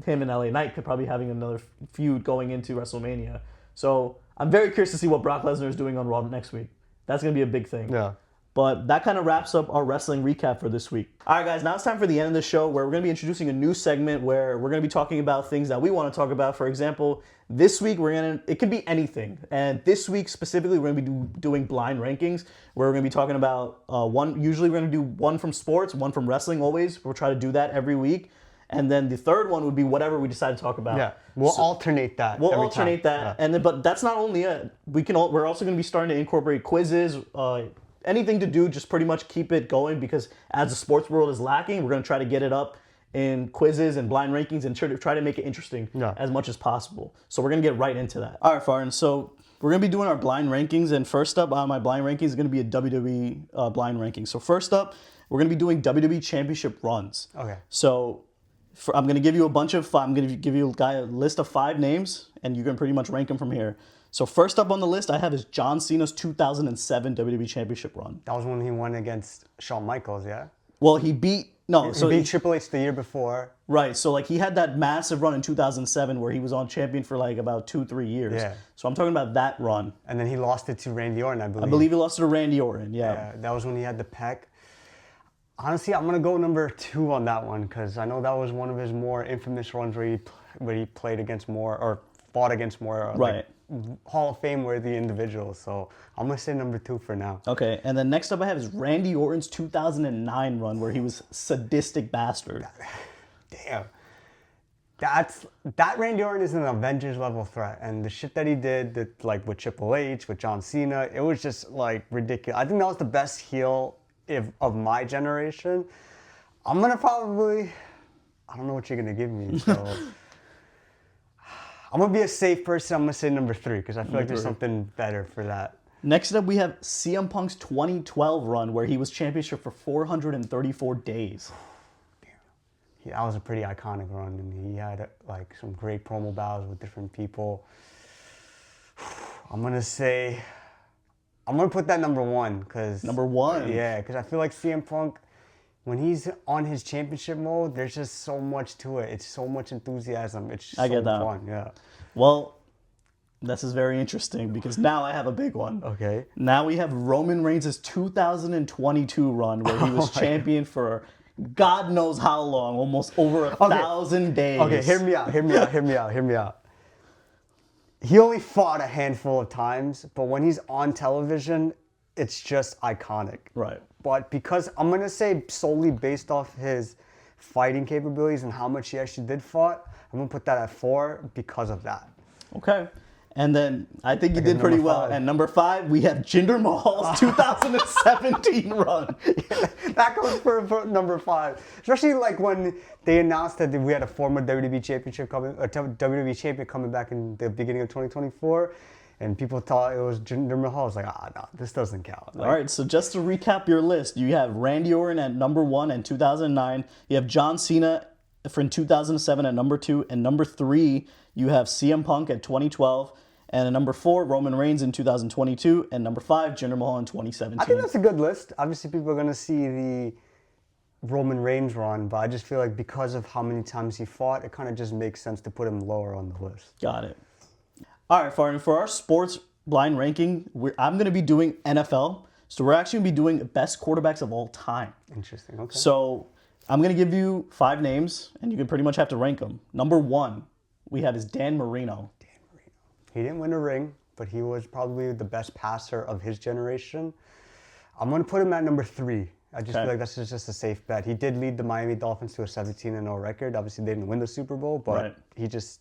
him and LA Knight probably having another feud going into WrestleMania. So I'm very curious to see what Brock Lesnar is doing on Raw next week. That's going to be a big thing. Yeah. But that kind of wraps up our wrestling recap for this week. All right, guys, now it's time for the end of the show where we're going to be introducing a new segment where we're going to be talking about things that we want to talk about. For example, this week, it could be anything. And this week specifically, we're going to be doing blind rankings where we're going to be talking about usually we're going to do one from sports, one from wrestling always. We'll try to do that every week. And then the third one would be whatever we decide to talk about. Yeah, we'll alternate that. We'll alternate that. Yeah. And then, but that's not only it. We're also going to be starting to incorporate quizzes, anything to do, just pretty much keep it going because as the sports world is lacking, we're going to try to get it up in quizzes and blind rankings and try to make it interesting as much as possible. So we're going to get right into that. All right, Farin. So we're going to be doing our blind rankings. And first up on my blind rankings is going to be a WWE blind ranking. So first up, we're going to be doing WWE Championship runs. Okay. So I'm going to give you I'm going to give you a list of 5 names, and you can pretty much rank them from here. So first up on the list I have is John Cena's 2007 WWE Championship run. That was when he won against Shawn Michaels, yeah? Well, he beat Triple H the year before. Right, so like he had that massive run in 2007 where he was on champion for like about 2-3 years. Yeah. So I'm talking about that run. And then he lost it to Randy Orton, I believe. I believe he lost it to Randy Orton, yeah. That was when he had the pec. Honestly, I'm going to go number 2 on that one because I know that was one of his more infamous runs where he played against more or fought against more like Hall of Fame worthy individuals. So I'm going to say number 2 for now. Okay, and then next up I have is Randy Orton's 2009 run where he was sadistic bastard. Damn. That Randy Orton is an Avengers level threat, and the shit that he did like with Triple H, with John Cena, it was just like ridiculous. I think that was the best heel of my generation. I'm gonna probably, I don't know what you're gonna give me, so I'm gonna be a safe person. I'm gonna say number 3 because I feel like there's something better for that. Next up, we have CM Punk's 2012 run where he was championship for 434 days. Damn. That was a pretty iconic run, and he had like some great promo battles with different people. I'm gonna put that number 1 because number 1. Yeah, because I feel like CM Punk, when he's on his championship mode, there's just so much to it. It's so much enthusiasm. It's so fun. Yeah. Well, this is very interesting because now I have a big one. Okay. Now we have Roman Reigns' 2022 run where he was champion for God knows how long, almost over 1,000 days. Okay, hear me out. He only fought a handful of times, but when he's on television, it's just iconic. Right. But because I'm going to say solely based off his fighting capabilities and how much he actually did fight, I'm going to put that at 4 because of that. Okay. And then I think you did pretty well. And number 5, we have Jinder Mahal's 2017 run. Yeah, that goes for number 5. Especially like when they announced that we had a former WWE champion coming back in the beginning of 2024. And people thought it was Jinder Mahal. I was like, no, this doesn't count. Like, all right, so just to recap your list, you have Randy Orton at number 1 in 2009. You have John Cena from 2007 at number 2. And number 3, you have CM Punk at 2012. And at number 4, Roman Reigns in 2022. And number 5, Jinder Mahal in 2017. I think that's a good list. Obviously, people are going to see the Roman Reigns run, but I just feel like because of how many times he fought, it kind of just makes sense to put him lower on the list. Got it. All right, Farden, for our sports blind ranking, I'm going to be doing NFL. So we're actually going to be doing best quarterbacks of all time. Interesting, okay. So I'm going to give you 5 names, and you can pretty much have to rank them. Number 1, we have is Dan Marino. Dan Marino. He didn't win a ring, but he was probably the best passer of his generation. I'm going to put him at number 3. I just feel like that's just a safe bet. He did lead the Miami Dolphins to a 17-0 record. Obviously, they didn't win the Super Bowl, but he just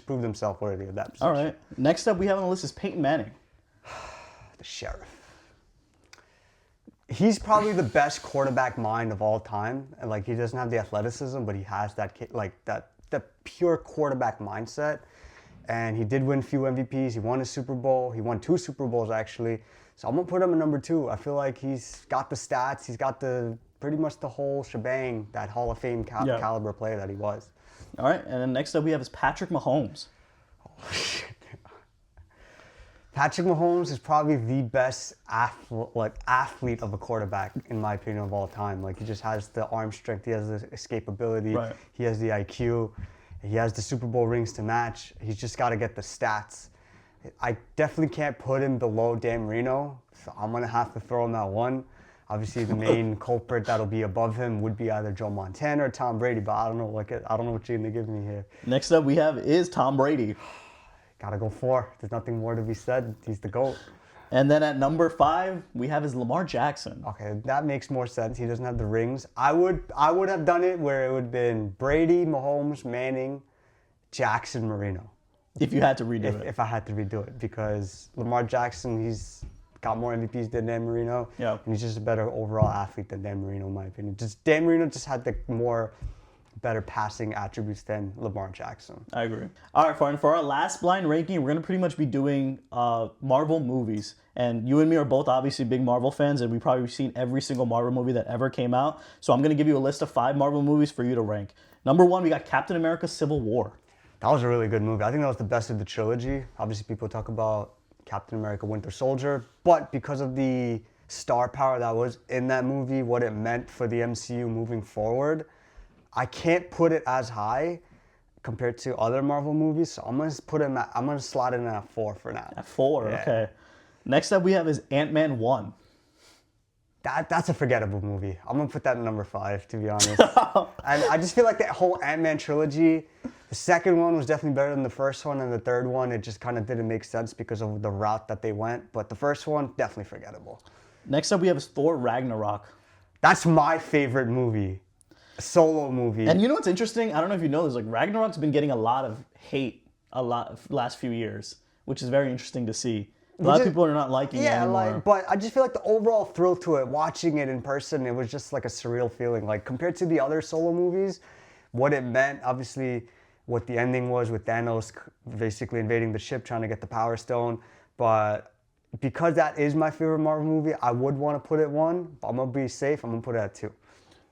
proved himself worthy of that position. All right. Next up we have on the list is Peyton Manning. The Sheriff. He's probably the best quarterback mind of all time. And like, he doesn't have the athleticism, but he has that pure quarterback mindset. And he did win a few MVPs. He won a Super Bowl. He won 2 Super Bowls actually. So I'm gonna put him at number 2. I feel like he's got the stats. He's got pretty much the whole shebang, that Hall of Fame caliber player that he was. All right, and then next up we have is Patrick Mahomes. Oh, shit. Patrick Mahomes is probably the best athlete of a quarterback, in my opinion, of all time. Like, he just has the arm strength, he has the escapability, he has the IQ, he has the Super Bowl rings to match. He's just got to get the stats. I definitely can't put him below Dan Marino, so I'm going to have to throw him at 1. Obviously, the main culprit that'll be above him would be either Joe Montana or Tom Brady, but I don't know what you're gonna give me here. Next up, we have is Tom Brady. Gotta go 4. There's nothing more to be said. He's the GOAT. And then at number 5, we have is Lamar Jackson. Okay, that makes more sense. He doesn't have the rings. I would have done it where it would have been Brady, Mahomes, Manning, Jackson, Marino. If you had to redo it. If I had to redo it, because Lamar Jackson, he's got more MVPs than Dan Marino. Yeah. And he's just a better overall athlete than Dan Marino, in my opinion. Dan Marino just had the better passing attributes than Lamar Jackson. I agree. All right, fine. For our last blind ranking, we're going to pretty much be doing Marvel movies. And you and me are both obviously big Marvel fans, and we've probably seen every single Marvel movie that ever came out. So I'm going to give you a list of 5 Marvel movies for you to rank. Number 1, we got Captain America Civil War. That was a really good movie. I think that was the best of the trilogy. Obviously, people talk about Captain America Winter Soldier, but because of the star power that was in that movie, what it meant for the MCU moving forward, I can't put it as high compared to other Marvel movies, so I'm gonna slot it in at 4 for now. At 4, yeah. Okay. Next up we have is Ant-Man 1. That's a forgettable movie. I'm gonna put that in number 5, to be honest. And I just feel like the whole Ant-Man trilogy, the second one was definitely better than the first one, and the third one, it just kind of didn't make sense because of the route that they went. But the first one, definitely forgettable. Next up we have is Thor Ragnarok. That's my favorite movie. A solo movie. And you know what's interesting? I don't know if you know this, like Ragnarok's been getting a lot of hate last few years, which is very interesting to see. A lot of people are not liking it anymore. But I just feel like the overall thrill to it, watching it in person, it was just like a surreal feeling. Like, compared to the other solo movies, what it meant, obviously, what the ending was with Thanos basically invading the ship, trying to get the Power Stone. But because that is my favorite Marvel movie, I would want to put it 1, but I'm going to be safe. I'm going to put it at 2.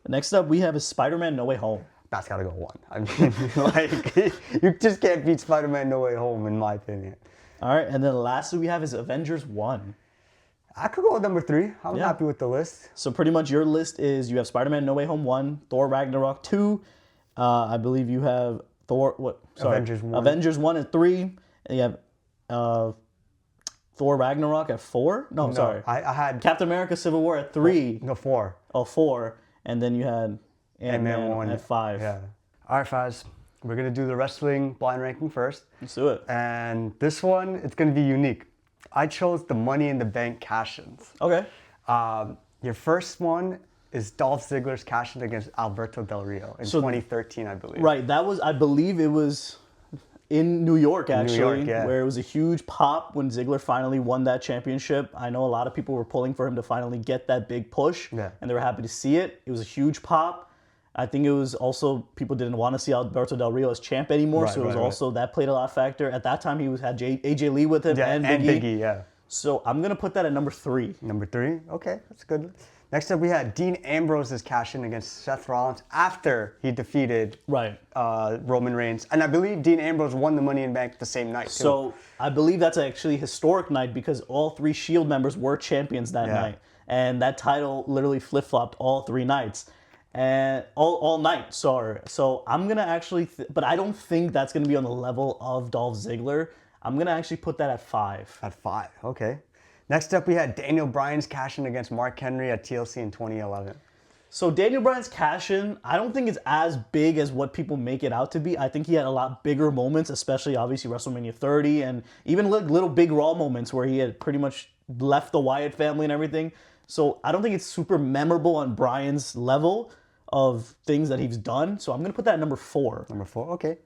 Next up, we have is Spider-Man No Way Home. That's got to go 1. I mean, like, you just can't beat Spider-Man No Way Home, in my opinion. All right, and then lastly we have is Avengers 1. I could go with number 3. I'm happy with the list. So pretty much your list is you have Spider-Man No Way Home 1, Thor Ragnarok 2, I believe you have Avengers 1. Avengers 1 at 3, and you have Thor Ragnarok at 4? No, sorry. I had Captain America Civil War at 3. No, 4. Oh, 4. And then you had Ant-Man 1 at 5. Yeah. All right, Faz. We're going to do the wrestling blind ranking first. Let's do it. And this one, it's going to be unique. I chose the Money in the Bank cash-ins. Okay. Your first one is Dolph Ziggler's cash-in against Alberto Del Rio in 2013, I believe. Right. That was, I believe it was in New York, actually, where it was a huge pop when Ziggler finally won that championship. I know a lot of people were pulling for him to finally get that big push, and they were happy to see it. It was a huge pop. I think it was also people didn't want to see Alberto Del Rio as champ anymore, so it was also that played a lot of factor. At that time, he had AJ Lee with him and Big E. Yeah. So I'm gonna put that at number 3. Number 3, okay, that's good. Next up, we had Dean Ambrose's cash in against Seth Rollins after he defeated Roman Reigns, and I believe Dean Ambrose won the Money in Bank the same night too. So I believe that's actually a historic night because all 3 Shield members were champions that night, and that title literally flip flopped all 3 nights. And all night, sorry. So I'm gonna actually, but I don't think that's gonna be on the level of Dolph Ziggler. I'm gonna actually put that at 5. At 5, okay. Next up, we had Daniel Bryan's cash in against Mark Henry at TLC in 2011. So Daniel Bryan's cash in, I don't think it's as big as what people make it out to be. I think he had a lot bigger moments, especially obviously WrestleMania 30, and even little big Raw moments where he had pretty much left the Wyatt family and everything. So I don't think it's super memorable on Bryan's level of things that he's done. So I'm going to put that at number 4. Number 4, okay.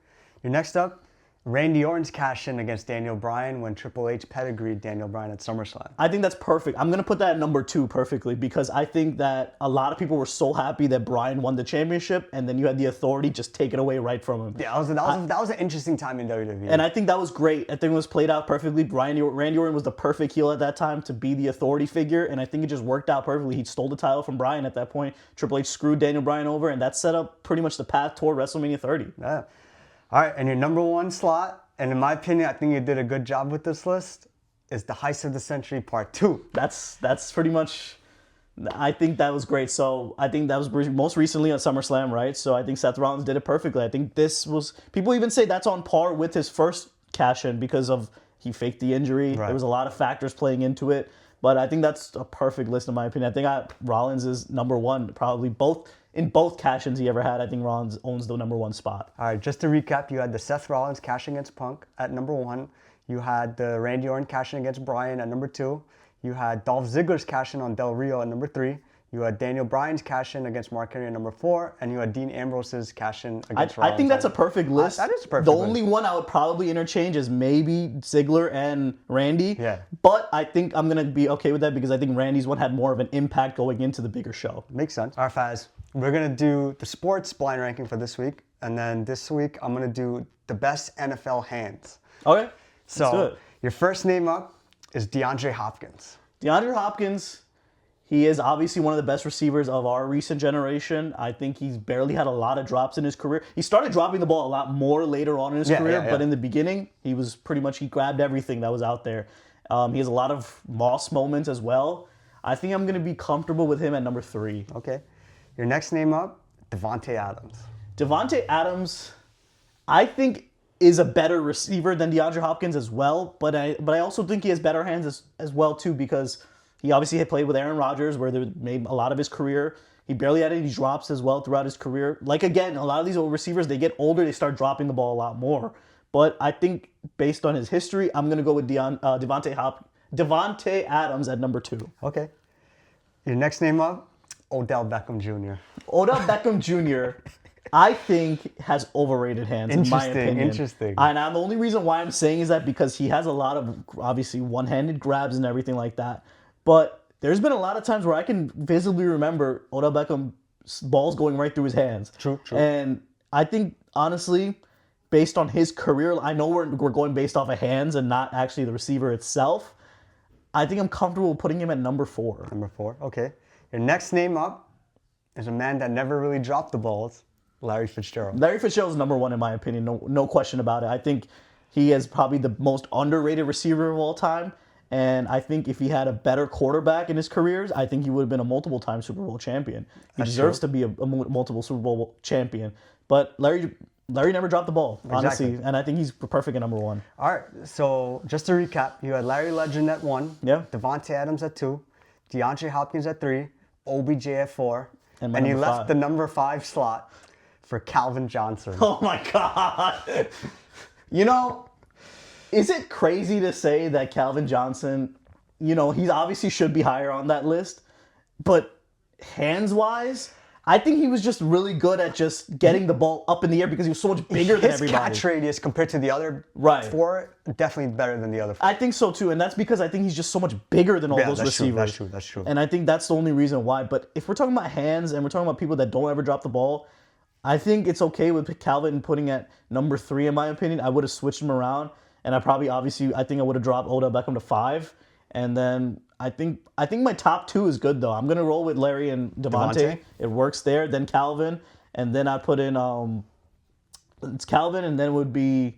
Your next up, Randy Orton's cash in against Daniel Bryan when Triple H pedigreed Daniel Bryan at SummerSlam. I think that's perfect. I'm going to put that at number 2 perfectly because I think that a lot of people were so happy that Bryan won the championship and then you had the Authority just take it away right from him. Yeah, that was an interesting time in WWE. And I think that was great. I think it was played out perfectly. Randy Orton was the perfect heel at that time to be the Authority figure, and I think it just worked out perfectly. He stole the title from Bryan at that point. Triple H screwed Daniel Bryan over, and that set up pretty much the path toward WrestleMania 30. Yeah. All right, and your number 1 slot, and in my opinion, I think you did a good job with this list, is the Heist of the Century Part 2. That's pretty much, I think that was great. So I think that was most recently on SummerSlam, right? So I think Seth Rollins did it perfectly. I think this was, people even say that's on par with his first cash-in because of he faked the injury. Right. There was a lot of factors playing into it. But I think that's a perfect list in my opinion. I think Rollins is number 1, probably in both cash-ins he ever had. I think Rollins owns the number 1 spot. All right, just to recap, you had the Seth Rollins cash against Punk at number 1. You had the Randy Orton cash-in against Bryan at number 2. You had Dolph Ziggler's cash-in on Del Rio at number 3. You had Daniel Bryan's cash-in against Mark Henry at number 4, and you had Dean Ambrose's cash-in against Rollins. I think that's a perfect list. That is a perfect list. The only one I would probably interchange is maybe Ziggler and Randy. Yeah. But I think I'm going to be okay with that because I think Randy's one had more of an impact going into the bigger show. Makes sense. All right, Faz, we're going to do the sports blind ranking for this week, and then this week I'm going to do the best NFL hands. Okay. So your first name up is DeAndre Hopkins. DeAndre Hopkins, he is obviously one of the best receivers of our recent generation. I think he's barely had a lot of drops in his career. He started dropping the ball a lot more later on in his career, but in the beginning, he was pretty much, he grabbed everything that was out there. He has a lot of Moss moments as well. I think I'm going to be comfortable with him at number 3. Okay. Your next name up, Davante Adams. Davante Adams, I think, is a better receiver than DeAndre Hopkins as well, but I also think he has better hands as well too because he obviously had played with Aaron Rodgers where they made a lot of his career. He barely had any drops as well throughout his career. Like again, a lot of these old receivers, they get older, they start dropping the ball a lot more. But I think based on his history, I'm going to go with Davante Adams at number 2. Okay. Your next name up, Odell Beckham Jr. Odell Beckham Jr., I think, has overrated hands, in my opinion. Interesting. And the only reason why I'm saying is that because he has a lot of, obviously, one-handed grabs and everything like that. But there's been a lot of times where I can visibly remember Odell Beckham's balls going right through his hands. True. And I think, honestly, based on his career, I know we're going based off of hands and not actually the receiver itself. I think I'm comfortable putting him at number 4. Number 4, okay. Your next name up is a man that never really dropped the balls, Larry Fitzgerald. Larry Fitzgerald is number 1 in my opinion, no question about it. I think he is probably the most underrated receiver of all time. And I think if he had a better quarterback in his careers, I think he would have been a multiple-time Super Bowl champion. He deserves to be a multiple Super Bowl champion. But Larry never dropped the ball, honestly. Exactly. And I think he's perfect at number 1. All right, so just to recap, you had Larry Legend at 1, Davante Adams at 2, DeAndre Hopkins at 3, OBJ at 4, and you left the number 5 slot for Calvin Johnson. Oh my God. Is it crazy to say that Calvin Johnson, he obviously should be higher on that list, but hands-wise, I think he was just really good at just getting the ball up in the air because he was so much bigger than everybody. His catch radius compared to the other four, definitely better than the other four. I think so too, and that's because I think he's just so much bigger than all those receivers. That's true. And I think that's the only reason why. But if we're talking about hands and we're talking about people that don't ever drop the ball, I think it's okay with Calvin putting at number 3 in my opinion. I would have switched him around, and I think I would have dropped Odell Beckham to 5, and then I think my top 2 is good though. I'm gonna roll with Larry and Devontae. It works there. Then Calvin, and then I put in it's Calvin, and then it would be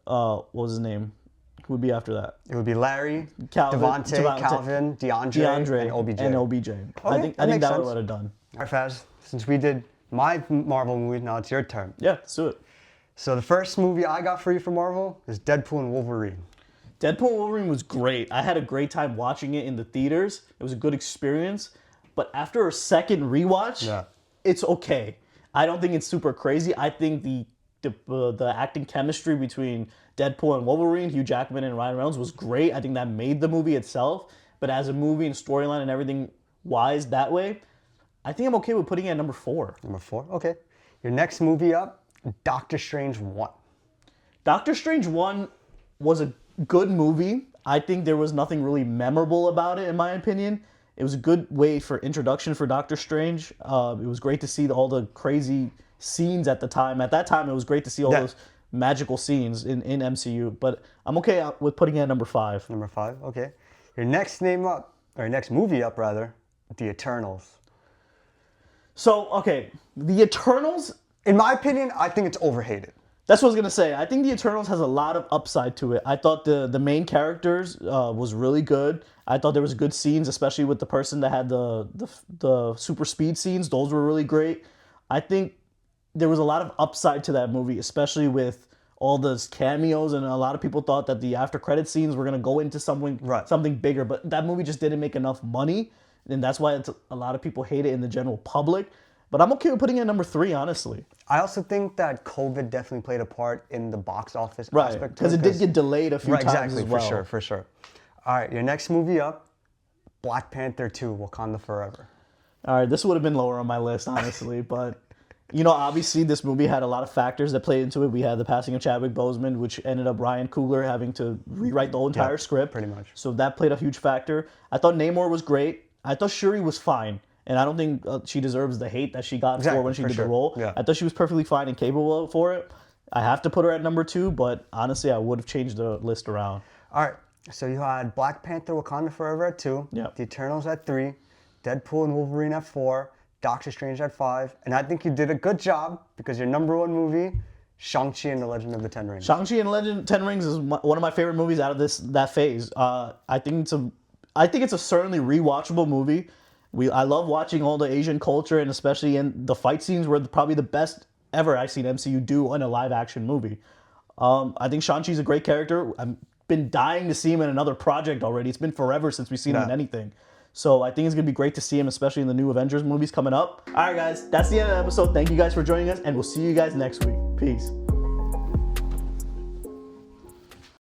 what was his name? Who would be after that? It would be Larry, Devontae, Calvin, DeAndre, and OBJ. Okay, I think that would have done. All right, Faz. Since we did my Marvel movie, now it's your turn. Yeah, let's do it. So the first movie I got for you from Marvel is Deadpool and Wolverine. Deadpool and Wolverine was great. I had a great time watching it in the theaters. It was a good experience. But after a second rewatch, it's okay. I don't think it's super crazy. I think the acting chemistry between Deadpool and Wolverine, Hugh Jackman and Ryan Reynolds, was great. I think that made the movie itself. But as a movie and storyline and everything wise that way, I think I'm okay with putting it at number 4. Number 4, okay. Your next movie up, Doctor Strange 1. Doctor Strange 1 was a good movie. I think there was nothing really memorable about it, in my opinion. It was a good way for introduction for Doctor Strange. It was great to see all the crazy scenes at the time. At that time, it was great to see all those magical scenes in MCU. But I'm okay with putting it at number 5. Number 5, okay. Your next movie up, The Eternals. So, okay, The Eternals, in my opinion, I think it's overhated. That's what I was going to say. I think The Eternals has a lot of upside to it. I thought the main characters was really good. I thought there was good scenes, especially with the person that had the super speed scenes. Those were really great. I think there was a lot of upside to that movie, especially with all those cameos, and a lot of people thought that the after credit scenes were going to go into something bigger, but that movie just didn't make enough money, and that's why a lot of people hate it in the general public. But I'm okay with putting it at number 3, honestly. I also think that COVID definitely played a part in the box office aspect. Because it did get delayed a few times exactly, as well. For sure. All right, your next movie up, Black Panther 2, Wakanda Forever. All right, this would have been lower on my list, honestly, but obviously this movie had a lot of factors that played into it. We had the passing of Chadwick Boseman, which ended up Ryan Coogler having to rewrite the whole entire script. Pretty much. So that played a huge factor. I thought Namor was great. I thought Shuri was fine. And I don't think she deserves the hate that she got for when she did the role. Yeah. I thought she was perfectly fine and capable for it. I have to put her at number 2, but honestly, I would have changed the list around. All right, so you had Black Panther, Wakanda Forever at 2, The Eternals at 3, Deadpool and Wolverine at 4, Doctor Strange at 5, and I think you did a good job because your number 1 movie, Shang-Chi and the Legend of the Ten Rings. Shang-Chi and the Legend of the Ten Rings is one of my favorite movies out of that phase. I think it's a certainly rewatchable movie. I love watching all the Asian culture, and especially in the fight scenes were probably the best ever I've seen MCU do in a live action movie. I think Shang-Chi's a great character. I've been dying to see him in another project already. It's been forever since we've seen him in anything. So I think it's going to be great to see him, especially in the new Avengers movies coming up. All right, guys, that's the end of the episode. Thank you guys for joining us, and we'll see you guys next week. Peace.